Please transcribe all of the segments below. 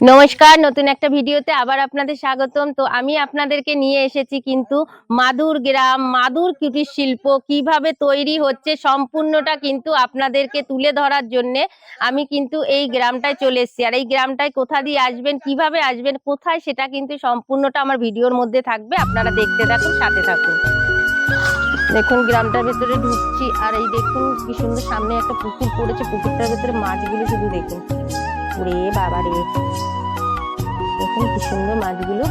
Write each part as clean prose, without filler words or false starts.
নমস্কার, নতুন একটা ভিডিওতে আবার আপনাদের স্বাগতম। তো আমি আপনাদেরকে নিয়ে এসেছি কিন্তু মাদুর গ্রাম, মাদুর কুটির শিল্প কিভাবে তৈরি হচ্ছে সম্পূর্ণটা কিন্তু আপনাদেরকে তুলে ধরার জন্য আমি কিন্তু এই গ্রামটায় চলে এসেছি। আর এই গ্রামটায় কোথা দিয়ে আসবেন, কিভাবে আসবেন, কোথায়, সেটা কিন্তু সম্পূর্ণটা আমার ভিডিওর মধ্যে থাকবে। আপনারা দেখতে থাকুন, সাথে থাকুন। দেখুন গ্রামটার ভেতরে ঢুকছি, আর এই দেখুন কি সুন্দর সামনে একটা পুকুর পড়েছে। পুকুরটার ভেতরে মাছগুলো শুধু দেখুন, ওরে বাবা রে, দেখুন কি সুন্দর মাছগুলো।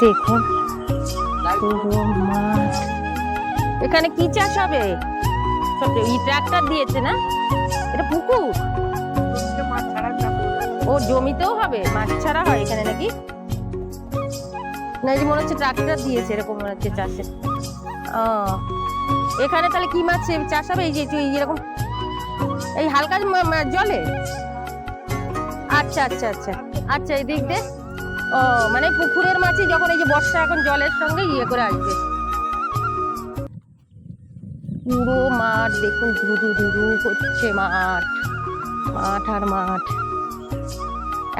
দেখুন পুরো মাঠ। এখানে কি চাষ হবে? ট্রাক্টর দিয়েছে না? এটা পুকুর? ও জমিতেও হবে, মাছ ছাড়া হয় এখানে নাকি? না, এই যে মনে হচ্ছে ট্রাক্টর দিয়েছে, এরকম মনে হচ্ছে চাষে। ও এখানে তাহলে কি মাছ চাষ হবে? এই যে এরকম এই হালকা জলে? আচ্ছা আচ্ছা আচ্ছা আচ্ছা, এই দিক দিয়ে। ও মানে পুকুরের মাছই যখন এই যে বর্ষা এখন জলের সঙ্গে করে আসবে। পুরো মাঠ দেখুন, ধুধু ধুধু হচ্ছে মাঠ, মাঠ আর মাঠ।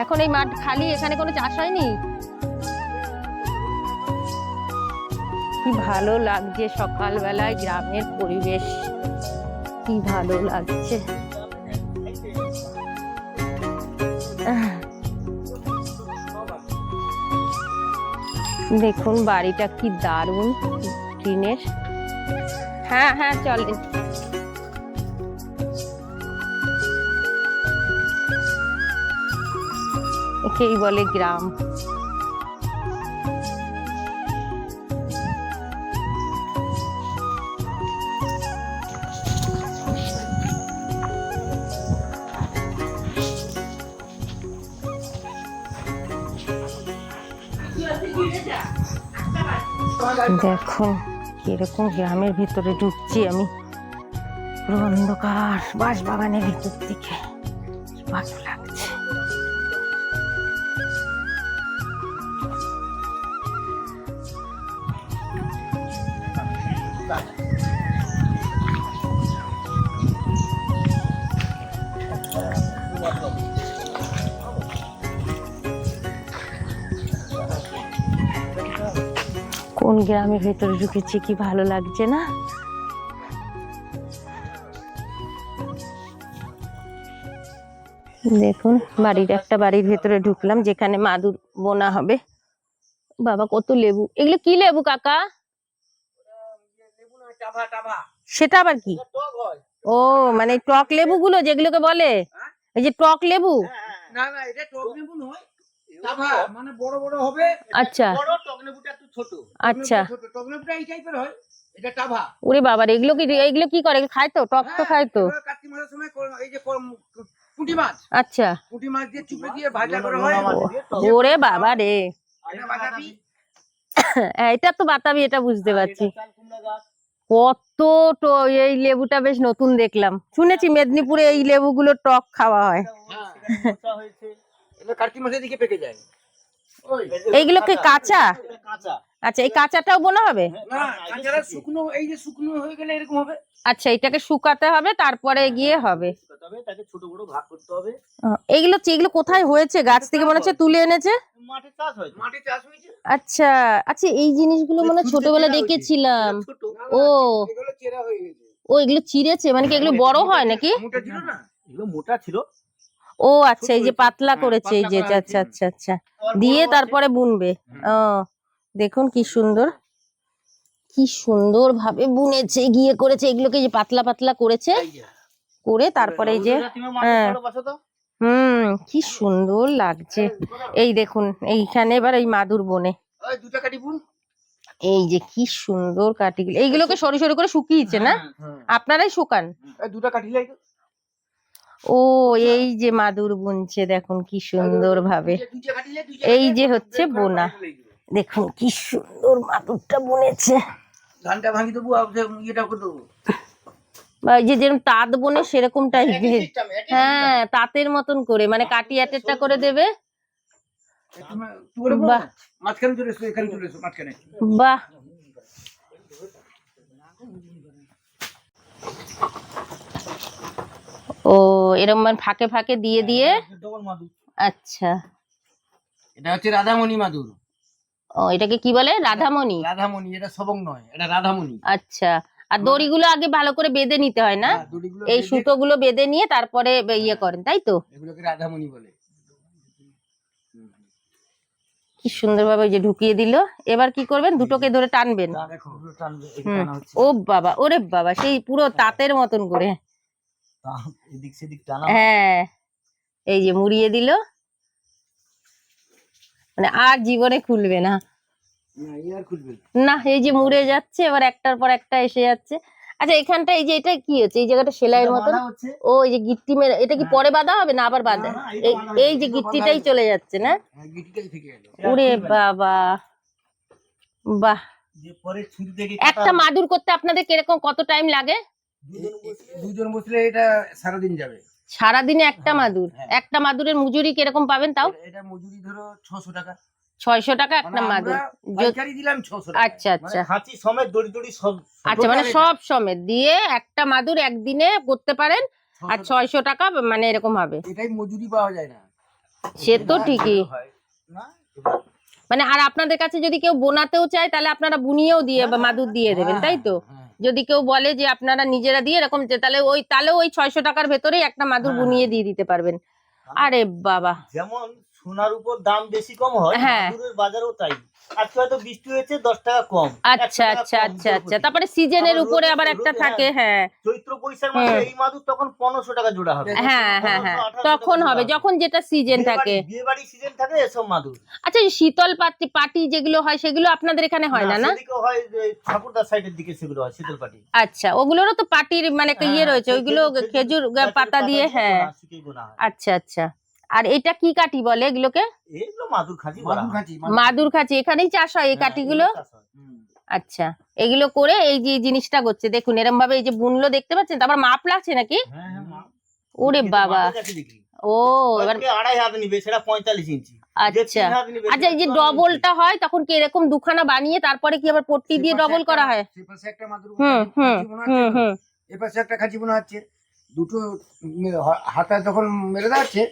এখন এই মাঠ খালি, এখানে কোনো চাষ হয়নি। কি ভালো লাগছে সকালবেলায় গ্রামের পরিবেশ, কি ভালো লাগছে। দেখুন বাড়িটা কি দারুণ, টিনের। হ্যাঁ হ্যাঁ চলে। একেই বলে গ্রাম। দেখুন কিরকম গ্রামের ভিতরে ঢুকছি আমি, পুরো অন্ধকার, বাঁশবাগানের ভিতর থেকে ভালো লাগছে। কোন গ্রামের ভেতরে ঢুকেছি, কি ভালো লাগছে না? দেখুন একটা বাড়ির ভেতরে ঢুকলাম, যেখানে মাদুর বোনা হবে। বাবা কত লেবু! এগুলো কি লেবু কাকা? সেটা আবার কি? ও মানে টক লেবু গুলো যেগুলোকে বলে, এই যে টক লেবু। না না, এটা টক লেবু নয়, টাভা মানে বড় বড় হবে। আচ্ছা, বড় টক লেবুটা একটু ছোট। আচ্ছা, টক লেবুটা এই টাইপের হয়, এটা টাভা। ওরে বাবা রে, এগুলো কি করে? খায় তো? টক তো খায় তো? কার্তিক মাসের সময় এই যে পুঁটি মাছ। আচ্ছা, পুঁটি মাছ দিয়ে চুপে দিয়ে ভাজা করা হয়। ওরে বাবা রে, এটা তো বাতাবি, এটা বুঝতে পারছি। কত এই লেবুটা বেশ নতুন দেখলাম। শুনেছি মেদিনীপুরে এই লেবুগুলো টক খাওয়া হয়। কার্তিক মাসের দিকে পেকে যায়। এইগুলোকে কাঁচা? আচ্ছা, এই কাঁচাটাও বোনা হবে? না, কাঁচাটা শুকনো, এই যে শুকনো হয়ে গেলে এরকম হবে। আচ্ছা, এটাকে শুকাতে হবে, তারপরে গিয়ে হবে। তাকে ছোট বড় ভাগ করতে হবে। এগুলো কোথায় হয়েছে? গাছ থেকে মনে হচ্ছে তুলে এনেছে। মাঠে চাষ হয়, মাঠে চাষ হয়েছে। আচ্ছা আচ্ছা, এই জিনিসগুলো মনে ছোটবেলা দেখেছিলাম। ও এগুলো চেরা হয়ে গেছে। ও এগুলো চিড়েছে, মানে কি এগুলো বড় হয় নাকি? মোটা ছিল না, এগুলো মোটা ছিল। ও আচ্ছা, এই যে পাতলা করেছে, এই যে আচ্ছা আচ্ছা আচ্ছা, দিয়ে তারপরে বুনবে। ও দেখুন কি সুন্দর, কি সুন্দর ভাবে বুনেছে, গিয়ে করেছে এগুলোকে, যে পাতলা পাতলা করেছে, করে তারপরে এই যে হ্যাঁ, কি সুন্দর লাগছে। এই দেখুন এইখানে এবার এই মাদুর বনে, এই যে কি সুন্দর কাটিগুলো, এইগুলোকে সরু সরু করে শুকিয়েছে না? আপনারাই শুকান? দুটা কাটিলে ও এই যে মাদুর বুনছে, দেখুন কি সুন্দর ভাবে। এই যে হচ্ছে বোনা, দেখুন কি সুন্দর মাদুরটা বুনেছে। ধানটা ভাঙি দেবো আর ইয়েটা করে দেবো। বা এই যে যেরকম তাঁত বোনে সেরকম টাইপের, হ্যাঁ তাঁতের মতন করে মানে কাটি আটেরটা করে দেবে। বাহ মাঝখানে চলে এসো, এখানে চলে এসো মাঝখানে। বাহ, ও এরকম মানে ফাঁকে ফাঁকে দিয়ে দিয়ে, ডবল মাদুর। আচ্ছা। এটা হচ্ছে রাধামণি মাদুর। ও এটাকে কি বলে? রাধামণি। রাধামণি, এটা সবং নয়, এটা রাধামণি। আচ্ছা, আর দড়িগুলো আগে ভালো করে বেঁধে নিতে হয় না? হ্যাঁ, দড়িগুলো এই বেঁধে সুতোগুলো বেঁধে নিয়ে তারপরে ইয়ে করেন, তাই তো? এগুলোকে রাধামণি বলে। কি সুন্দরভাবে ওই যে ঢুকিয়ে দিল। এবার কি করবেন? দুটোকে ধরে টানবেন। দেখো টানবে, এই হুম। টানা হচ্ছে। ও বাবা, ওরে বাবা, সেই পুরো তাঁতের মতন করে। এদিক সেদিক টানা। হ্যাঁ, এই যে মুড়িয়ে দিল, মানে আর জীবনে খুলবে না। না, এই আর খুলবে না। না, এই যে মুড়ে যাচ্ছে, এবার একটার পর একটা এসে যাচ্ছে। আচ্ছা, এখানটা এই যে এটা কি হচ্ছে? এই জায়গাটা সেলাইয়ের এটা মতন। বাঁধা হচ্ছে। ও এই যে গিট্টি মেরে, এটা কি পরে বাঁধা হবে না আবার বাঁধা? না, না, এই তো বাঁধা এই যে হয়েছে, গিট্টিটাই চলে যাচ্ছে না? হ্যাঁ, গিটিটাই থেকে গেল। ওরে বাবা, বাহ। যে পরে ছুরি থেকে একটা মাদুর করতে আপনাদের কিরকম কত টাইম লাগে? দুজন বসলে এটা সারাদিন যাবে। সারাদিনে একটা মাদুর? হ্যাঁ। একটা মাদুরের মজুরি কিরকম পাবেন তাও? এটা মজুরি ধরো 600 টাকা। 600 টাকা একটা মানে মাদুর? আমরা পাইকারি দিলাম 600 টাকা। আচ্ছা আচ্ছা, খাঁচি সমেত দড়ি দড়ি সব। আচ্ছা মানে সব সমেত দিয়ে একটা মাদুর একদিনে করতে পারেন, আর 600 টাকা মানে এরকম হবে। এটাই মজুরি পাওয়া যায় না। সে তো ঠিকই। না, মানে আর আপনাদের কাছে যদি কেউ বোনাতেও চায় তাহলে আপনারা বুনিয়েও দিয়ে বা মাদুর দিয়ে দেবেন, তাই তো? হ্যাঁ। যদি কেউ বলে যে আপনারা নিজেরা দিয়ে এরকম তাহলে ওই 600 টাকার ভেতরেই একটা মাদুর বুনিয়ে দিয়ে দিতে পারবেন। আরে বাবা, যেমন সোনার উপর দাম বেশি কম হয়, হ্যাঁ। মাদুরের বাজারও তাই। আজকে হয়তো বৃষ্টি হয়েছে 10 টাকা কম। আচ্ছা আচ্ছা আচ্ছা আচ্ছা, তারপরে সিজনের উপরে আবার একটা থাকে, হ্যাঁ চৈত্র বৈশাখ মাসে এই মাদুর তখন 1500 টাকা জোড়া হবে। হ্যাঁ হ্যাঁ হ্যাঁ, তখন হবে যখন যেটা সিজন থাকে। বিয়ে বাড়ি সিজন থাকে এসব মাদুর। আচ্ছা, এই শীতল পাটি যেগুলো হয় সেগুলো আপনাদের এখানে হয় না? না, সেদিকে হয় যে ঠাকুরদার সাইডের দিকে সেগুলো হয় শীতল পাটি। আচ্ছা, ওগুলোরও তো পাটির মানে একটা ইয়ে রয়েছে, ওইগুলো খেজুর পাতা দিয়ে, হ্যাঁ। আচ্ছা আচ্ছা, আর এটা কি কাঠি বলে এগুলোকে? এগুলো মাদুর খাঁচি বলা হয়। মাদুর খাঁচি এখানেই চাষ হয় এই হ্যাঁ, কাঠিগুলো? এগুলো চাষ হয়। আচ্ছা, এগুলো করে এই যে জিনিসটা করছে দেখুন, এরকম ভাবে এই যে বুনলো দেখতে পাচ্ছেন, তারপর মাপ লাগছে নাকি? হ্যাঁ, হ্যাঁ, মা। ওরে কিন্তু বাবা, মাপের কাছে বিক্রি। ও এবার এবার 2.5 হাত নিবে, সেটা 45 ইঞ্চি। যে আচ্ছা 3 হাত নিবে, আচ্ছা, এই যে সেটা 54 ডবলটা হয় তখন কি এরকম দুখানা বানিয়ে তারপরে কি আবার পট্টি দিয়ে ডবল করা হয়? সেপাশে একটা মাদুর হুম হুম হুম হুম, এপাশে একটা খাঁচি বোনা হচ্ছে। দুটো হাতা যখন মেরে যাচ্ছে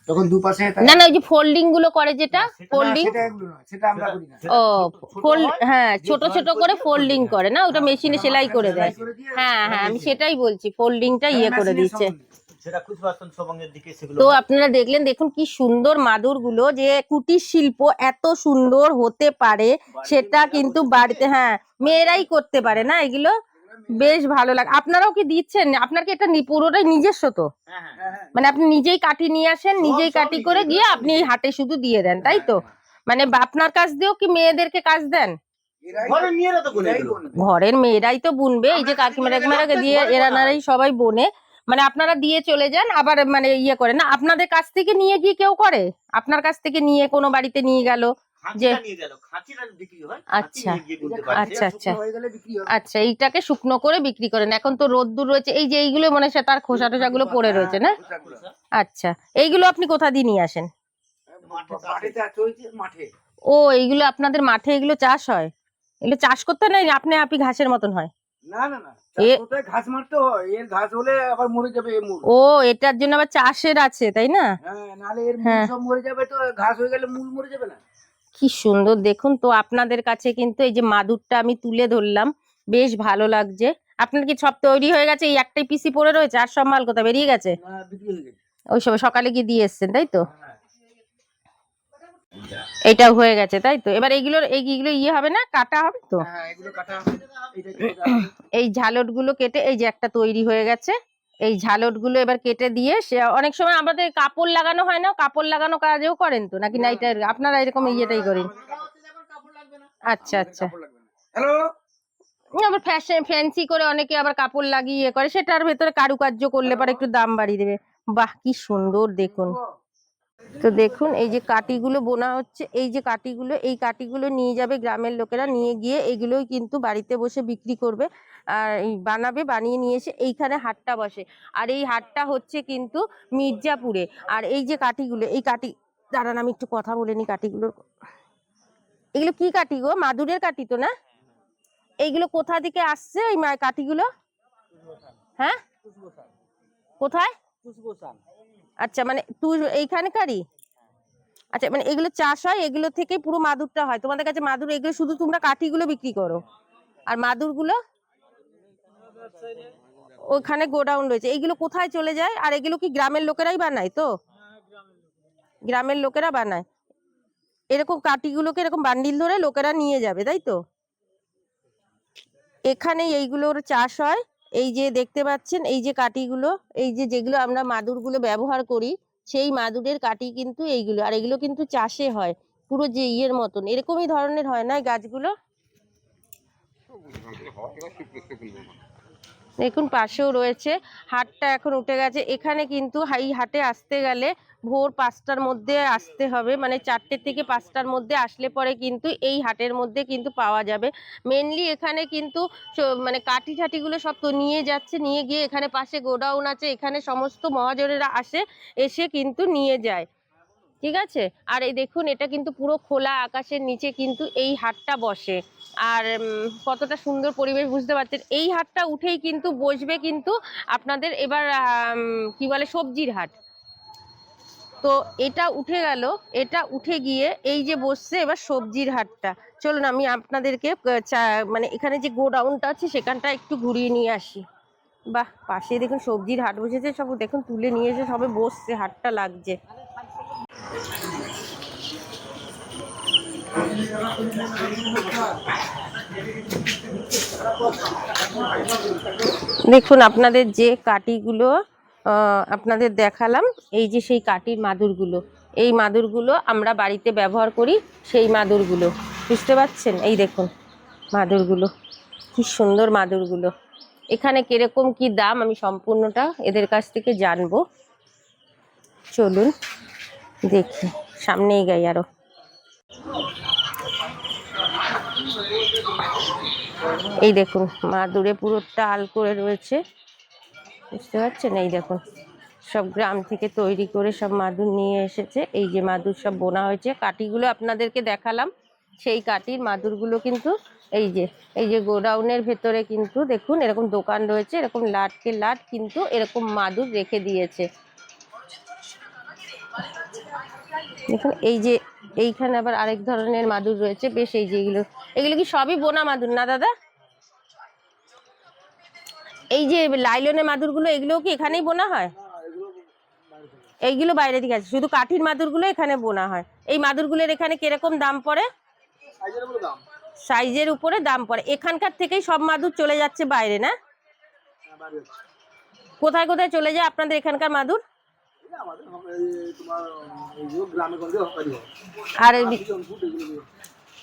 তখন দুপাশে না না, ওই যে ফোল্ডিং গুলো করে যেটা সেটা- ফোল্ডিং, সেটা এগুলো নয়, সেটা আমরা করি না। ও ছোট ফোল্ড, হয়, হ্যাঁ যে ছোট ছোট জয়েন্ট করে করে ফোল্ডিং folding করে না, ওটা মেশিনে সেলাই করে দেয়। করে দিয়ে হ্যাঁ হ্যাঁ, আমি মেশিনে। সেটাই বলছি, ফোল্ডিংটা ইয়ে করে মেশিনের দিচ্ছে। সম্বন্ধে। সেটা খুচবাস্তন সবঙ্গের দিকে সেগুলো তো হয়। আপনারা দেখলেন, দেখুন কি সুন্দর মাদুর গুলো, যে কুটির শিল্প এত সুন্দর হতে পারে সেটা কিন্তু বাড়িতে, হ্যাঁ মেয়েরাই করতে পারে না এগুলো, বেশ ভালো লাগে। আপনারাও কি দিচ্ছেন? আপনার কি এটা পুরোটাই নিজস্ব তো? হ্যাঁ, হ্যাঁ। হ্যাঁ, হ্যাঁ। মানে আপনি নিজেই কাটি নিয়ে আসেন, নিজেই সব কাটি নিজে, করে এগুলো গিয়ে সব আপনি নিজে। এই হাটে শুধু দিয়ে দেন, তাই তো? মানে আপনার কাছ দিয়েও কি মেয়েদেরকে কাজ দেন? ঘরের মেয়েরা তো বলে এগুলো। ঘরের মেয়েরাই তো বুনবে, এই যে কাকিমারা দিয়ে এরানারাই সবাই বোনে, মানে আপনারা দিয়ে চলে যান, আবার মানে ইয়ে করে না আপনাদের কাছ থেকে নিয়ে গিয়ে কেউ করে? আপনার কাছ থেকে নিয়ে কোনো বাড়িতে নিয়ে গেল যে, খাঁচিটা নিয়ে গেল, খাঁচিটা বিক্রি হয়। আচ্ছা, খাঁচি নিয়ে গিয়ে বুনতে পারে। আচ্ছা আচ্ছা হয়ে গেলে বিক্রি হবে। আচ্ছা, এইটাকে শুকনো করে বিক্রি করেন। এখন তো রোদ্দুর রয়েছে, এই যে এইগুলো মনে হচ্ছে তার খোসা টোসা গুলো পড়ে রয়েছে না? আচ্ছা, এইগুলো আপনি কোথা দিয়ে নিয়ে আসেন? মাঠে চাষ হয়েছে, মাঠে। ও এইগুলো আপনাদের মাঠে এগুলো চাষ হয়? এগুলো চাষ করতে নেই আপনি আপনি ঘাসের মতন হয়? না না না, চাষ করতে ঘাস মারতে হয়, এর ঘাস হলে আবার মরে যাবে এর মূল। ও এটার জন্য আবার চাষের আছে, তাই না? হ্যাঁ, নাহলে এর মূল হ্যাঁ। সব মরে যাবে, তো ঘাস হয়ে গেলে মূল মরে যাবে না। কি সুন্দর দেখুন তো, আপনাদের কাছে কিন্তু এই যে মাদুরটা আমি তুলে ধরলাম, বেশ ভালো লাগছে। আপনার কি সব তৈরি হয়ে গেছে? এই একটাই পিসি পড়ে রয়েছে, আর সব মাল কোথায় বেরিয়ে গেছে? না, বিক্রি হয়ে গেছে। ওই সময় সকালে গিয়ে দিয়ে এসছেন, তাই তো? হ্যাঁ। এটাও হয়ে গেছে, তাই তো? এবার এইগুলো ইয়ে হবে না, কাটা হবে তো? হ্যাঁ, এগুলো কাটা হবে। এইটা কেটে দেওয়া হবে। এই ঝালট গুলো কেটে, এই যে একটা তৈরি হয়ে গেছে, এই ঝালট গুলো এবার কেটে দিয়ে, সে অনেক সময় আমাদের কাপড় লাগানো হয় না, কাপড় লাগানো কাজেও করেন তো নাকি? না এটা আপনারা এরকম ইয়েটাই করেন? আচ্ছা আচ্ছা, হ্যালো, আবার ফ্যান্সি করে অনেকে আবার কাপড় লাগিয়ে ইয়ে করে, সেটার ভেতরে কারুকার্য করলে পরে একটু দাম বাড়িয়ে দেবে। বাহ কি সুন্দর দেখুন, তো দেখুন এই যে কাঠিগুলো বোনা হচ্ছে, এই যে কাঠিগুলো, এই কাঠিগুলো নিয়ে যাবে গ্রামের লোকেরা, নিয়ে গিয়ে এগুলোই কিন্তু বাড়িতে বসে বিক্রি করবে আর এই বানাবে, বানিয়ে নিয়ে এসে এইখানে হাটটা বসে। আর এই হাটটা হচ্ছে কিন্তু মির্জাপুরে। আর এই যে কাঠিগুলো, এই কাঠি, দাঁড়ান আমি একটু কথা বলে নি কাঠিগুলোর। এগুলো কি কাঠি গো? মাদুরের কাঠি তো না? এইগুলো কোথা থেকে আসছে এই কাঠিগুলো? হ্যাঁ, কোথায়? আচ্ছা, মানে তুই এইখানকারই? আচ্ছা, মানে এগুলো চাষ হয়, এগুলো থেকে পুরো মাদুরটা হয় তোমাদের কাছে? মাদুর এগুলো শুধু তোমরা কাঠিগুলো বিক্রি করো, আর মাদুরগুলো ওখানে গোডাউন রয়েছে। এইগুলো কোথায় চলে যায়? আর এগুলো কি গ্রামের লোকেরাই বানায়? তো গ্রামের লোকেরা বানায় এরকম কাঠিগুলোকে, এরকম বান্ডিল ধরে লোকেরা নিয়ে যাবে, তাই তো? এখানেই এইগুলোর চাষ হয়। এই যে দেখতে পাচ্ছেন এই যে কাঠিগুলো, এই যে যেগুলো আমরা মাদুরগুলো ব্যবহার করি, সেই মাদুরের কাঠি কিন্তু এইগুলো। আর এগুলো কিন্তু চাষে হয় পুরো যে ইয়ের মতন, এরকমই ধরনের হয় না এই গাছগুলো? দেখুন পাশেও রয়েছে। হাটটা এখন উঠে গেছে। এখানে কিন্তু এই হাটে আসতে গেলে ভোর 5টার মধ্যে আসতে হবে, মানে 4টে থেকে 5টার মধ্যে আসলে পরে কিন্তু এই হাটের মধ্যে কিন্তু পাওয়া যাবে। মেনলি এখানে কিন্তু মানে কাঠি ঠাটিগুলো সব তো নিয়ে যাচ্ছে, নিয়ে গিয়ে এখানে পাশে গোডাউন আছে, এখানে সমস্ত মহাজনেরা আসে, এসে কিন্তু নিয়ে যায়। ঠিক আছে। আর এই দেখুন এটা কিন্তু পুরো খোলা আকাশের নিচে কিন্তু এই হাটটা বসে। আর কতটা সুন্দর পরিবেশ বুঝতে পারছেন। এই হাটটা উঠেই কিন্তু বসবে কিন্তু আপনাদের এবার কি বলে সবজির হাট। তো এটা উঠে গেল, এটা উঠে গিয়ে এই যে বসছে এবার সবজির হাটটা। চলুন আমি আপনাদেরকে মানে এখানে যে গোডাউনটা আছে সেখানটা একটু ঘুরিয়ে নিয়ে আসি। বাহ, পাশে দেখুন সবজির হাট বসেছে, সব দেখুন তুলে নিয়ে এসে সবে বসছে, হাটটা লাগছে। দেখুন আপনাদের যে কাঠিগুলো আপনাদের দেখালাম, এই যে সেই কাঠির মাদুরগুলো, এই মাদুরগুলো আমরা বাড়িতে ব্যবহার করি, সেই মাদুরগুলো বুঝতে পারছেন। এই দেখুন মাদুরগুলো, কি সুন্দর মাদুরগুলো। এখানে কিরকম কি দাম আমি সম্পূর্ণটা এদের কাছ থেকে জানবো। চলুন দেখি, সামনেই গাই আরো। এই দেখুন মাদুরে পুরো টাল করে রয়েছে, বুঝতে পারছেন। এই দেখুন সব গ্রাম থেকে তৈরি করে সব মাদুর নিয়ে এসেছে। এই যে মাদুর সব বোনা হয়েছে, কাঠিগুলো আপনাদেরকে দেখালাম, সেই কাঠির মাদুরগুলো কিন্তু এই যে গোডাউনের ভেতরে কিন্তু দেখুন এরকম দোকান রয়েছে, এরকম লাটকে লাট কিন্তু এরকম মাদুর রেখে দিয়েছে। দেখুন এই যে এইখানে আবার আরেক ধরনের মাদুর রয়েছে বেশ। এই যে এগুলো কি সবই বোনা মাদুর না দাদা? এই যে লাইলনের মাদুরগুলো এগুলোও কি এখানেই বোনা হয়? এইগুলো বাইরে থেকে আছে, শুধু কাঠির মাদুরগুলো এখানে বোনা হয়। এই মাদুরগুলোর এখানে কিরকম দাম পড়ে? সাইজের উপরে দাম পড়ে। এখানকার থেকেই সব মাদুর চলে যাচ্ছে বাইরে না? কোথায় কোথায় চলে যায় আপনাদের এখানকার মাদুর? আর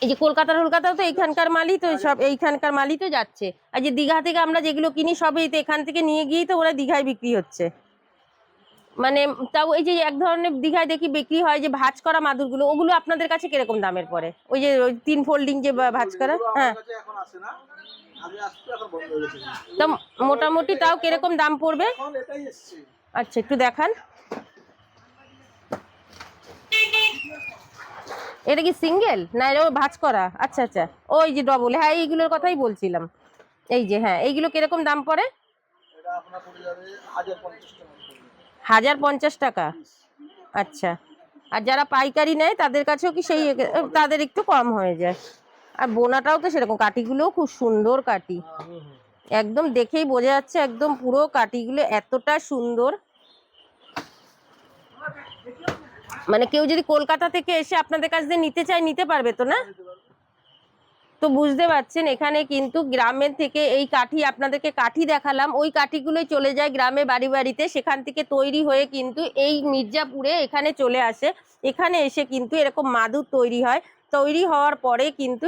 এই যে কলকাতাও তো এইখানকার মালই তো, সব এইখানকার মালই তো যাচ্ছে। আর যে দীঘা থেকে আমরা যেগুলো কিনি সব এই তো এখান থেকে নিয়ে গিয়েই তো ওরা দীঘায় বিক্রি হচ্ছে। মানে তাও এই যে এক ধরনের দীঘায় দেখি বিক্রি হয় যে ভাঁজ করা মাদুরগুলো, ওগুলো আপনাদের কাছে কিরকম দামের পড়ে? ওই যে 3 ফোল্ডিং যে ভাঁজ করা, হ্যাঁ, তো মোটামুটি তাও কিরকম দাম পড়বে? আচ্ছা একটু দেখান। এটা কি সিঙ্গেল না এটা ভাঁজ করা? আচ্ছা আচ্ছা, ওই যে ডবল, হ্যাঁ এইগুলোর কথাই বলছিলাম। এই যে হ্যাঁ, এইগুলো কিরকম দাম পড়ে? 1050 টাকা। আচ্ছা, আর যারা পাইকারি নেয় তাদের কাছেও কি সেই, তাদের একটু কম হয়ে যায়। আর বোনাটাও তো সেরকম, কাঠিগুলোও খুব সুন্দর কাঠি, একদম দেখেই বোঝা যাচ্ছে একদম পুরো কাঠিগুলো এতটা সুন্দর। মানে কেউ যদি কলকাতা থেকে এসে আপনাদের কাছ দিয়ে নিতে চায় নিতে পারবে তো না? তো বুঝতে পারছেন এখানে কিন্তু গ্রামের থেকে এই কাঠি, আপনাদেরকে কাঠি দেখালাম, ওই কাঠিগুলোই চলে যায় গ্রামে বাড়ি বাড়িতে, সেখান থেকে তৈরি হয়ে কিন্তু এই মির্জাপুরে এখানে চলে আসে। এখানে এসে কিন্তু এরকম মাদুর তৈরি হয়। তৈরি হওয়ার পরে কিন্তু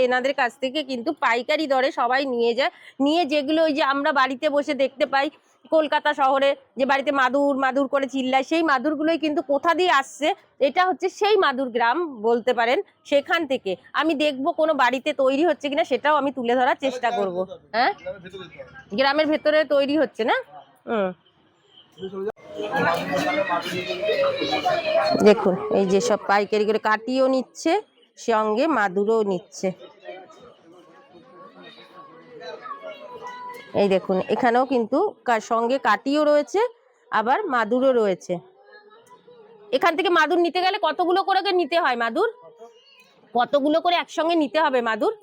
এনাদের কাছ থেকে কিন্তু পাইকারি দরে সবাই নিয়ে যায়, নিয়ে যেগুলো ওই যে আমরা বাড়িতে বসে দেখতে পাই কলকাতা শহরে যে বাড়িতে মাদুর মাদুর করে চিল্লায়, সেই মাদুরগুলোই কিন্তু কোথা দিয়ে আসছে, এটা হচ্ছে সেই মাদুর গ্রাম বলতে পারেন। সেখান থেকে আমি দেখবো কোনো বাড়িতে তৈরি হচ্ছে কিনা, সেটাও আমি তুলে ধরার চেষ্টা করব। হ্যাঁ, গ্রামের ভেতরে তৈরি হচ্ছে না? দেখুন এই যে সব পাইকারি করে কাটিও নিচ্ছে, সঙ্গে মাদুরও নিচ্ছে। এই দেখুন এখানেও কিন্তু সঙ্গে কাটিও রয়েছে, আবার মাদুরও রয়েছে। এখান থেকে মাদুর নিতে গেলে কতগুলো করে নিতে হয় মাদুর? কতগুলো করে একসঙ্গে নিতে হবে মাদুর?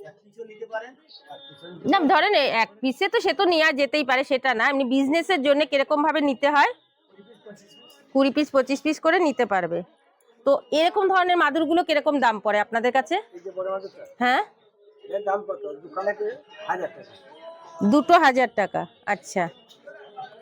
না ধরেন এক পিসে তো সে তো নেওয়া যেতেই পারে, সেটা না, এমনি বিজনেসের জন্য কিরকম ভাবে নিতে হয়? 20 পিস 25 পিস করে নিতে পারবে। তো এরকম ধরনের মাদুরগুলো কিরকম দাম পড়ে আপনাদের কাছে? হ্যাঁ, দুটো 1000 টাকা। আচ্ছা,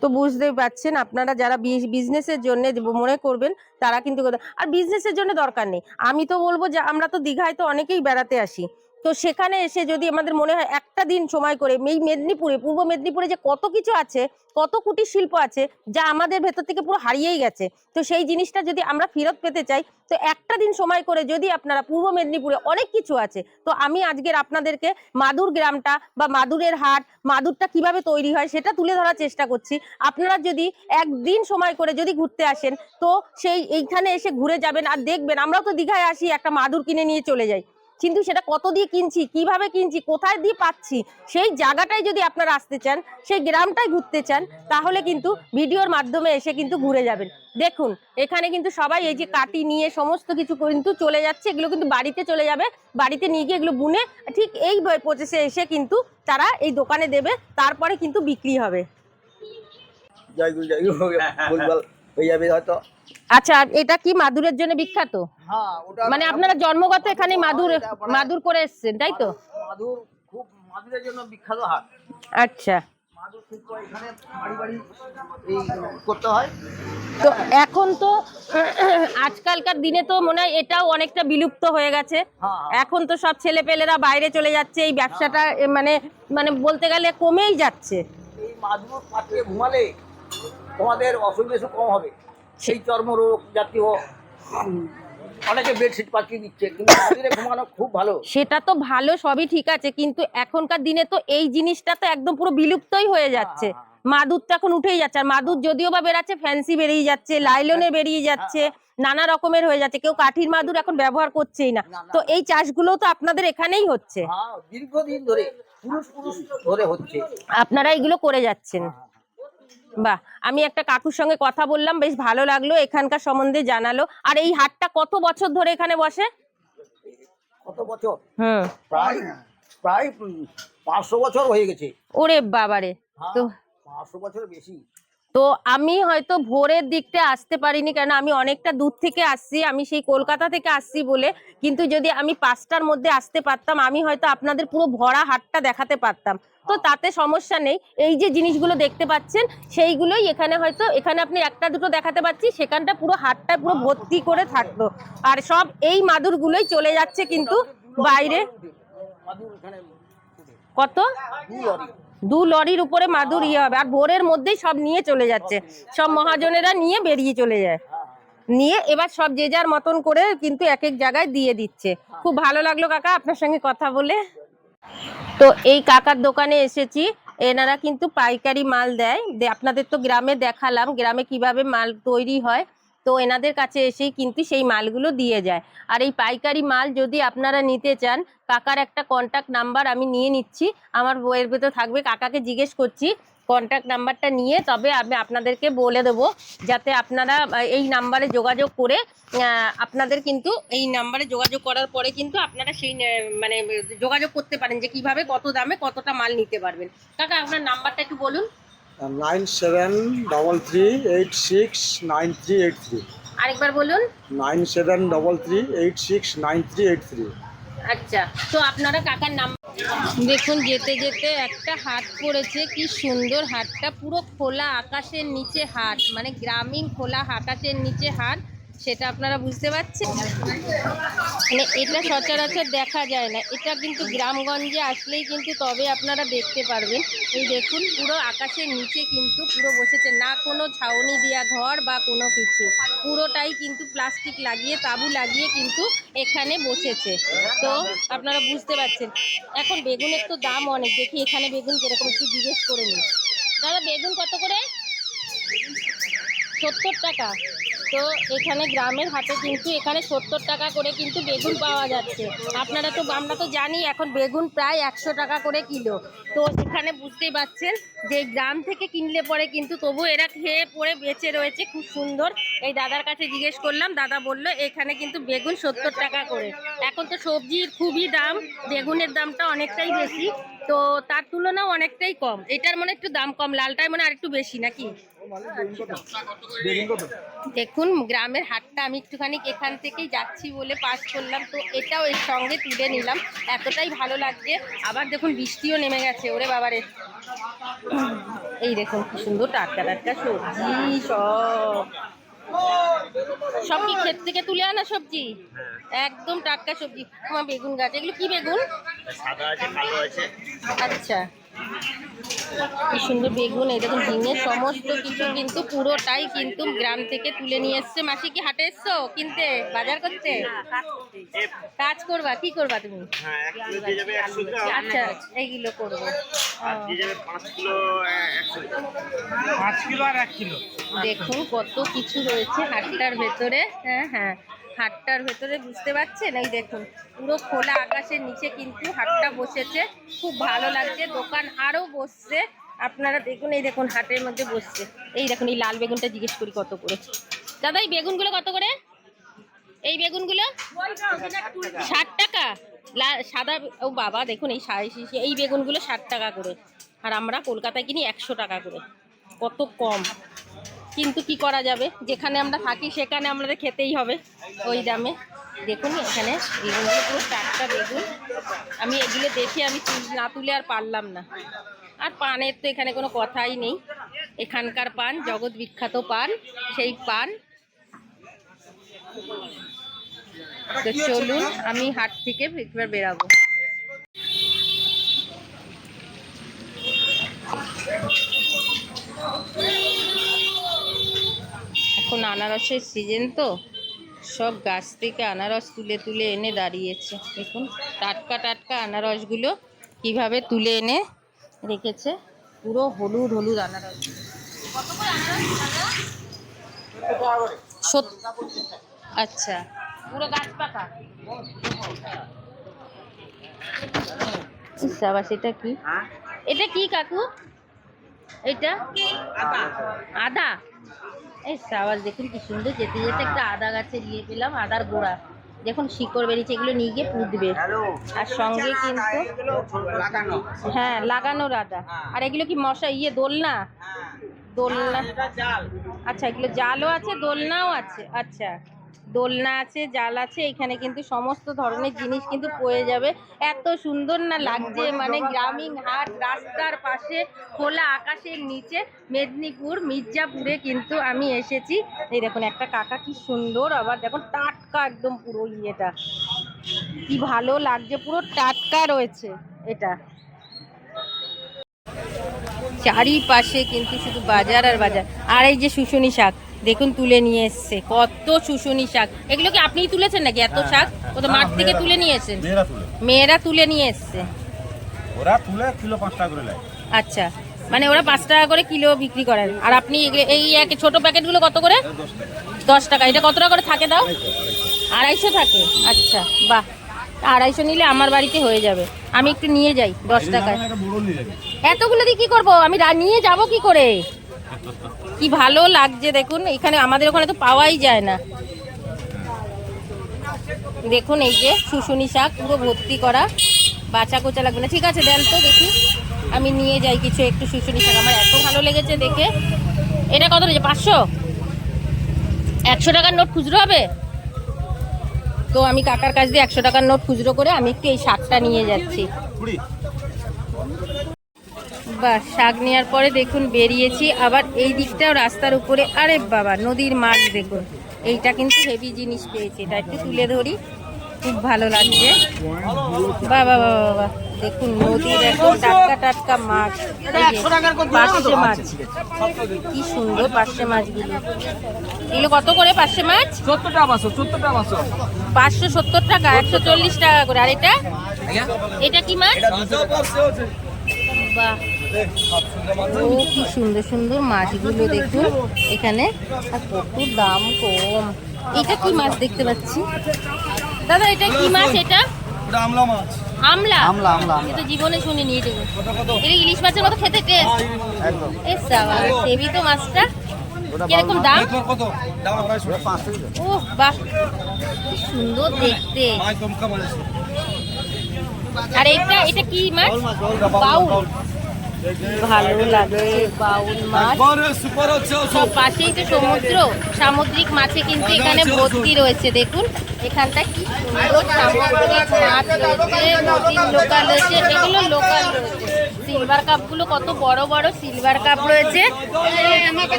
তো বুঝতেই পারছেন আপনারা যারা বিজনেসের জন্য মনে করবেন তারা কিন্তু, আর বিজনেসের জন্য দরকার নেই। আমি তো বলবো যে আমরা তো দীঘায় তো অনেকেই বেড়াতে আসি, তো সেখানে এসে যদি আমাদের মনে হয় একটা দিন সময় করে, এই মেদিনীপুরে, পূর্ব মেদিনীপুরে যে কত কিছু আছে, কত কুটির শিল্প আছে যা আমাদের ভেতর থেকে পুরো হারিয়েই গেছে, তো সেই জিনিসটা যদি আমরা ফেরত পেতে চাই, তো একটা দিন সময় করে যদি আপনারা, পূর্ব মেদিনীপুরে অনেক কিছু আছে, তো আমি আজকের আপনাদেরকে মাদুর গ্রামটা বা মাদুরের হাট, মাদুরটা কিভাবে তৈরি হয় সেটা তুলে ধরার চেষ্টা করছি। আপনারা যদি একদিন সময় করে যদি ঘুরতে আসেন, তো এইখানে এসে ঘুরে যাবেন আর দেখবেন, আমরাও তো দীঘায় আসি একটা মাদুর কিনে নিয়ে চলে যাই, কিন্তু সেটা কত দিয়ে কিনছি, কিভাবে কিনছি, কোথায় দিয়ে পাচ্ছি, সেই জায়গাটাই যদি আপনারা আসতে চান, সেই গ্রামটাই ঘুরতে চান, তাহলে কিন্তু ভিডিওর মাধ্যমে এসে কিন্তু ঘুরে যাবেন। দেখুন এখানে কিন্তু সবাই এই যে কাটি নিয়ে সমস্ত কিছু কিন্তু চলে যাচ্ছে, এগুলো কিন্তু বাড়িতে চলে যাবে, বাড়িতে নিয়ে গিয়ে এগুলো বুনে ঠিক এই প্রসেসে এসে কিন্তু তারা এই দোকানে দেবে, তারপরে কিন্তু বিক্রি হবে। হয়ে যাবে হয়তো। আচ্ছা, এটা কি মাদুরের জন্য বিখ্যাত? মানে আপনারা জন্মগত এখানে মাদুর করে এসেছেন, তাই তো? মাদুর খুব, মাদুরের জন্য বিখ্যাত হাট। আচ্ছা, মাদুর শিল্প এখানে বাড়ি বাড়ি এই করতে হয়। তো এখন তো আজকালকার দিনে তো মনে হয় এটাও অনেকটা বিলুপ্ত হয়ে গেছে। এখন তো সব ছেলেপেলেরা বাইরে চলে যাচ্ছে, এই ব্যবসাটা মানে বলতে গেলে কমেই যাচ্ছে। এই মাদুর পাতিয়ে ঘুমালে তোমাদের অসুখ বিসুখ কম হবে, সেই চর্মরোগ জাতীয় অনেকে বেডশিট পাতিয়ে দিচ্ছে, কিন্তু মাদুরে ঘুমানো খুব ভালো। সেটা তো ভালো, সবই ঠিক আছে, কিন্তু এখনকার দিনে তো এই জিনিসটা তো একদম পুরো বিলুপ্তই হয়ে যাচ্ছে। মাদুরটা এখন উঠেই যাচ্ছে, আর মাদুর যদিও বা বেরাচ্ছে, ফ্যান্সি বেরিয়ে যাচ্ছে, লাইলনের বেরিয়ে যাচ্ছে, নানা রকমের হয়ে যাচ্ছে, কেউ কাঠির মাদুর এখন ব্যবহার করছেই না। তো এই চাষগুলো তো আপনাদের এখানেই হচ্ছে, দীর্ঘদিন ধরে পুরুষ ধরে হচ্ছে, আপনারা এগুলো করে যাচ্ছেন। বাহ, আমি একটা কাকুর সঙ্গে কথা বললাম, বেশ ভালো লাগলো, এখানকার সম্বন্ধে জানালো। আর এই হাটটা কত বছর ধরে এখানে বসে? কত বছর? প্রায় 500 বছর হয়ে গেছে। ওরে বাবারে, তো 500 বছর বেশি। তো আমি হয়তো ভোরের দিকটা আসতে পারিনি, কেন আমি অনেকটা দূর থেকে আসছি, আমি সেই কলকাতা থেকে আসছি বলে, কিন্তু যদি আমি 5টার মধ্যে আসতে পারতাম, আমি হয়তো আপনাদের পুরো ভরা হাটটা দেখাতে পারতাম। তো তাতে সমস্যা নেই, এই যে জিনিসগুলো দেখতে পাচ্ছেন সেইগুলোই এখানে, হয়তো এখানে আপনি একটা দুটো দেখাতে পাচ্ছি, সেখানটা পুরো হাটটা পুরো ভর্তি করে থাকতো, আর সব এই মাদুরগুলোই চলে যাচ্ছে কিন্তু বাইরে। কত? 2 লরির উপরে মাদুর হবে, আর ভোরের মধ্যেই সব নিয়ে চলে যাচ্ছে, সব মহাজনেরা নিয়ে বেরিয়ে চলে যায়, নিয়ে এবার সব যে যার মতন করে কিন্তু এক এক জায়গায় দিয়ে দিচ্ছে। খুব ভালো লাগলো কাকা আপনার সঙ্গে কথা বলে। তো এই কাকার দোকানে এসেছি, এনারা কিন্তু পাইকারি মাল দেয়, আপনাদের তো গ্রামে দেখালাম গ্রামে কিভাবে মাল তৈরি হয়, তো এনাদের কাছে এসেই কিন্তু সেই মালগুলো দিয়ে যায়। আর এই পাইকারি মাল যদি আপনারা নিতে চান, কাকার একটা কন্ট্যাক্ট নাম্বার আমি নিয়ে নিচ্ছি, আমার বইয়ের ভেতর থাকবে, কাকাকে জিজ্ঞেস করছি কন্ট্যাক্ট নাম্বারটা নিয়ে, তবে আমি আপনাদেরকে বলে দেবো, যাতে আপনারা এই নাম্বারে যোগাযোগ করে, আপনাদের কিন্তু এই নাম্বারে যোগাযোগ করার পরে কিন্তু আপনারা সেই মানে যোগাযোগ করতে পারেন যে কিভাবে কত দামে কতটা মাল নিতে পারবেন। কাকা আপনার নাম্বারটা একটু বলুন। 9733869383। আরেকবার বলুন। 9733869383। আচ্ছা, তো আপনারা কাকার নাম দেখুন। যেতে যেতে একটা হাট পড়েছে, কি সুন্দর হাটটা, পুরো খোলা আকাশের নিচে হাট, মানে গ্রামীণ খোলা আকাশের নিচে হাট, সেটা আপনারা বুঝতে পারছেন। মানে এটা সচরাচর দেখা যায় না, এটা কিন্তু গ্রামগঞ্জে আসলেই কিন্তু তবে আপনারা দেখতে পারবেন। এই দেখুন পুরো আকাশের নিচে কিন্তু পুরো বসেছে, না কোনো ছাউনি দেওয়া ঘর বা কোনো কিছু, পুরোটাই কিন্তু প্লাস্টিক লাগিয়ে তাঁবু লাগিয়ে কিন্তু এখানে বসেছে। তো আপনারা বুঝতে পারছেন। এখন বেগুনের তো দাম অনেক, দেখি এখানে বেগুন কিরকম একটু জিজ্ঞেস করে নিই। দাদা বেগুন কত করে? 70 টাকা। তো এখানে গ্রামের হাটে কিন্তু এখানে 70 টাকা করে কিন্তু বেগুন পাওয়া যাচ্ছে। আপনারা তো, আমরা তো জানি এখন বেগুন প্রায় 100 টাকা করে কিলো। তো এখানে বুঝতেই পারছেন যে গ্রাম থেকে কিনলে পরে কিন্তু তবু এরা খেয়ে পরে বেঁচে রয়েছে খুব সুন্দর। এই দাদার কাছে জিজ্ঞেস করলাম, দাদা বললো এখানে কিন্তু বেগুন 70 টাকা করে। এখন তো সবজির খুবই দাম, বেগুনের দামটা অনেকটাই বেশি, তো তার তুলনাও অনেকটাই কম। এটার মনে একটু দাম কম, লালটাই মনে আরেকটু বেশি নাকি? দেখুন গ্রামের হাটটা আমি একটুখানি এখান থেকেই যাচ্ছি বলে পাস করলাম, তো এটাও এর সঙ্গে তুলে নিলাম, এতটাই ভালো লাগছে। আবার দেখুন বৃষ্টিও নেমে গেছে, ওরে বাবারে। এই দেখুন কি সুন্দর টাটকা টাটকা সবজি, সব কি ক্ষেত থেকে তুলে আনা সবজি? একদম টাটকা সবজি। আমার বেগুন গাছ, এগুলো কি বেগুন? আচ্ছা, কি সুন্দর বেগুন। এই দেখুন ঝিঙে, সমস্ত কিছু কিন্তু পুরোটাই কিন্তু গ্রাম থেকে তুলে নিয়ে এসছে। মাসি কি হাটে এসছো কিনতে, বাজার করতে? কাজ করবা, কি করবা তুমি? আচ্ছা এইগুলো করবো। দেখুন কত কিছু রয়েছে হাটটার ভেতরে। হ্যাঁ হ্যাঁ, হাটটার ভেতরে বুঝতে পারছেন। এই দেখুন পুরো খোলা আকাশের নিচে কিন্তু হাটটা বসেছে, খুব ভালো লাগছে। দোকান আরও বসছে, আপনারা দেখুন। এই দেখুন হাটের মধ্যে বসছে। এই দেখুন এই লাল বেগুনটা জিজ্ঞেস করি কত করে। দাদা এই বেগুনগুলো কত করে? এই বেগুনগুলো 60 টাকা। সাদা, ও বাবা দেখুন এই বেগুনগুলো 60 টাকা করে, আর আমরা কলকাতায় কিনি 100 টাকা করে। কত কম, কিন্তু কি করা যাবে, যেখানে আমরা থাকি সেখানে আমাদের খেতেই হবে ওই দামে। দেখুন এখানে বেগুনগুলো পুরো টাটকা বেগুন। আমি এগুলো দেখে আমি না তুলে আর পারলাম না। আর পানের তো এখানে কোনো কথাই নেই, এখানকার পান জগৎ বিখ্যাত পান, সেই পান। তো চলুন আমি হাট থেকে একবার বেরাবো। এখন আনারসের সিজন, তো সব গাছ থেকে আনারস তুলে তুলে এনে দাঁড়িয়েছে। দেখুন টাটকা টাটকা আনারসগুলো কিভাবে তুলে এনে রেখেছে, পুরো হলুদ হলুদ আনারস। আচ্ছা, পুরো গাছ পাকা। আবার সেটা কি, এটা কি কাকু? এটা আদা। এই সাবাস, দেখুন কি সুন্দর। যেতে যেতে একটা আদা গাছে নিয়ে পেলাম, আদার গোড়া দেখুন শিকড় বেরিয়েছে, এগুলো নিয়ে গিয়ে পুঁতবে। আর সঙ্গে কিন্তু হ্যাঁ লাগানোর আদা। আর এগুলো কি মশা দোলনা? দোলনা, আচ্ছা এগুলো জালও আছে দোলনাও আছে। আচ্ছা দোলনা আছে, জাল আছে, এখানে কিন্তু সমস্ত ধরনের জিনিস কিন্তু পেয়ে যাবে। এত সুন্দর না লাগছে, মানে গ্রামীণ হাট রাস্তার পাশে খোলা আকাশের নিচে, মেদিনীপুর মির্জাপুরে কিন্তু আমি এসেছি। এই দেখুন একটা কাকা কি সুন্দর, আবার দেখুন টাটকা একদম পুরো ইয়েটা, কি ভালো লাগছে, পুরো টাটকা রয়েছে এটা। চারিপাশে কিন্তু শুধু বাজার আর বাজার। আর এই যে শুশুনি শাক দেখুন তুলে নিয়ে এসছে, কত শুশুনি শাক। এগুলো কি আপনিই তুলেছেন নাকি এত শাক? ও তো মাঠ থেকে তুলে নিয়ে এসেছেন? মেয়েরা তুলে নিয়ে এসছে, ওরা তুলে কিলো 5 টাকা করে নেয়। আচ্ছা, মানে ওরা 5 টাকা করে কিলো বিক্রি করেন, আর আপনি এই এক ছোট প্যাকেটগুলো কত করে? 10 টাকা। এটা কত টাকা করে থাকে দাও? 250 থাকে। আচ্ছা বাহ, 250 নিলে আমার বাড়িতে হয়ে যাবে, আমি একটু নিয়ে যাই 10 টাকায়। এতগুলো দিয়ে কি করবো, আমি নিয়ে যাব কি করে? কি ভালো লাগছে দেখুন, এখানে আমাদের ওখানে তো পাওয়াই যায় না। দেখুন এই যে শুশুনি শাক পুরো ভর্তি করা, বাঁচা কোচা লাগবে না। ঠিক আছে দেন তো দেখি, আমি নিয়ে যাই কিছু একটু শুশুনি শাক, আমার এত ভালো লেগেছে দেখে। এটা কত রয়েছে? 500? 100 টাকার নোট খুচরো হবে তো? আমি কাকার কাছ দিয়ে 100 টাকার নোট খুচরো করে আমি একটু এই শাকটা নিয়ে যাচ্ছি। বাহ, শাক নেওয়ার পরে দেখুন বেরিয়েছি আবার এই দিকটাও রাস্তার উপরে। আরে বাবা, নদীর মাছ দেখুন, এইটা কিন্তু হেভি জিনিস পেয়েছে, এটা একটু তুলে ধরি, খুব ভালো লাগছে। বাহ বাহ বাহ বাহ বাহ, দেখুন নদীর একদম টাটকা টাটকা মাছ, এই যে পার্শে মাছ, কি সুন্দর পার্শে মাছগুলো। এগুলো কত করে পার্শে মাছ? 70 টাকা পাঁচশো, 70 টাকা পাঁচশো। 570 টাকা, 140 টাকা করে। আর এটা, এটা কি মাছ? বাহ, ও কি সুন্দর সুন্দর মাছগুলো দেখুন এখানে, আর কত দাম কম। এটা কি মাছ দেখতে পাচ্ছি দাদা, এটা কি মাছ? এটা ওটা আমলা মাছ। আমলা? আমলা, আমলা, আমলা। এটা তো জীবনে শুনিনি। এটা এটা ইলিশ মাছের মতো খেতে টেস্ট। একদম। এ সাবা, হেভি তো মাছটা। কিরকম দাম? কত দাম? 500 টাকা। ও বাহ, কি সুন্দর দেখতে। মাছ কম কম আছে। আর এটা, এটা কি মাছ? বাউল। ভালো লাগছে বাউল মাছ। একবারে সুপার হচ্ছে। সব পাশেই তো সমুদ্র, সামুদ্রিক মাছে কিন্তু এখানে ভর্তি রয়েছে। দেখুন এখানটা কি সুন্দর সামুদ্রিক মাছ রয়েছে, নদীর লোকাল রয়েছে, এগুলো লোকাল রয়েছে। সিলভার কাপগুলো কত বড় বড় সিলভার কাপ রয়েছে।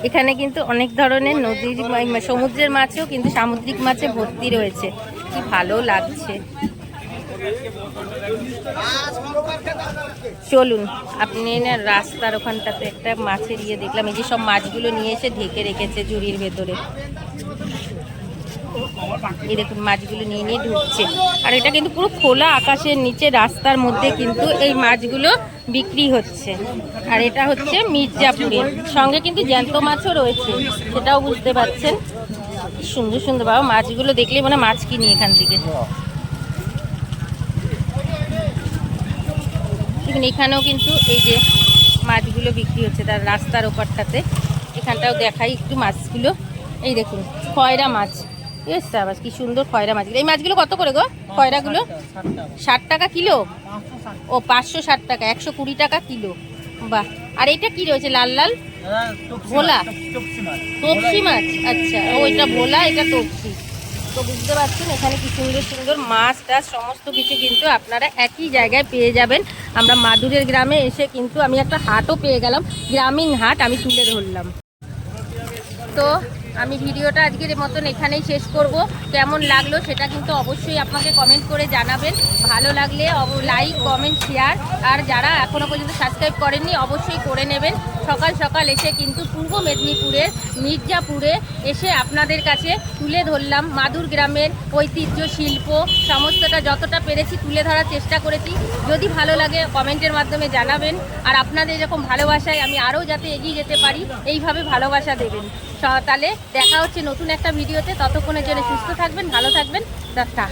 এখানে কিন্তু অনেক ধরনের নদীর সমুদ্রের মাছও কিন্তু সামুদ্রিক মাছে ভর্তি রয়েছে, কি ভালো লাগছে। চলুন, আপনি না রাস্তার ওখানটাতে একটা মাছের ইয়ে দেখলাম, এই যে সব মাছগুলো নিয়ে এসে ঢেকে রেখেছে ঝুড়ির ভেতরে। এই দেখুন মাছগুলো নিয়ে নিয়ে ঢুকছে, আর এটা কিন্তু পুরো খোলা আকাশের নিচে রাস্তার মধ্যে কিন্তু এই মাছগুলো বিক্রি হচ্ছে। আর এটা হচ্ছে মির্জাপুরের, সঙ্গে কিন্তু জ্যান্ত মাছও রয়েছে, সেটাও বুঝতে পারছেন। কি সুন্দর সুন্দর, বাবা মাছগুলো দেখলেই মনে হয় মাছ কিনি এখান থেকে। দেখুন এখানেও কিন্তু এই যে মাছগুলো বিক্রি হচ্ছে তার রাস্তার ওপারটাতে। এখানটাও দেখাই একটু মাছগুলো, এই দেখুন খয়রা মাছ। বেশ আবার কি সুন্দর খয়রা মাছগুলো। এই মাছগুলো কত করে গো খয়রাগুলো? 60 টাকা কিলো? ও 560 টাকা, 120 টাকা কিলো। বাহ, আর এটা কি রয়েছে লাল লাল? ভোলা, তপসি মাছ। আচ্ছা, ও এটা ভোলা, এটা তপসি। তো বুঝতে পারছেন এখানে কি সুন্দর সুন্দর মাছ টাছ সমস্ত কিছু কিন্তু আপনারা একই জায়গায় পেয়ে যাবেন। আমরা মাদুরের গ্রামে এসে কিন্তু আমি একটা হাটও পেয়ে গেলাম, গ্রামীণ হাট, আমি তুলে ধরলাম। তো আমি ভিডিওটা আজকের মতন এখানেই শেষ করব। কেমন লাগলো সেটা কিন্তু অবশ্যই আপনাকে কমেন্ট করে জানাবেন। ভালো লাগলে লাইক কমেন্ট শেয়ার, আর যারা এখনও পর্যন্ত সাবস্ক্রাইব করেননি অবশ্যই করে নেবেন। সকাল সকাল এসে কিন্তু পূর্ব মেদিনীপুরের মির্জাপুরে এসে আপনাদের কাছে তুলে ধরলাম মাদুর গ্রামের ঐতিহ্য, শিল্প সমস্তটা যতটা পেরেছি তুলে ধরার চেষ্টা করেছি। যদি ভালো লাগে কমেন্টের মাধ্যমে জানাবেন, আর আপনাদের এরকম ভালোবাসায় আমি আরও যাতে এগিয়ে যেতে পারি এইভাবে ভালোবাসা দেবেন। তাহলে দেখা হচ্ছে নতুন একটা ভিডিওতে, ততক্ষণের জন্য সুস্থ থাকবেন, ভালো থাকবেন, টাটা।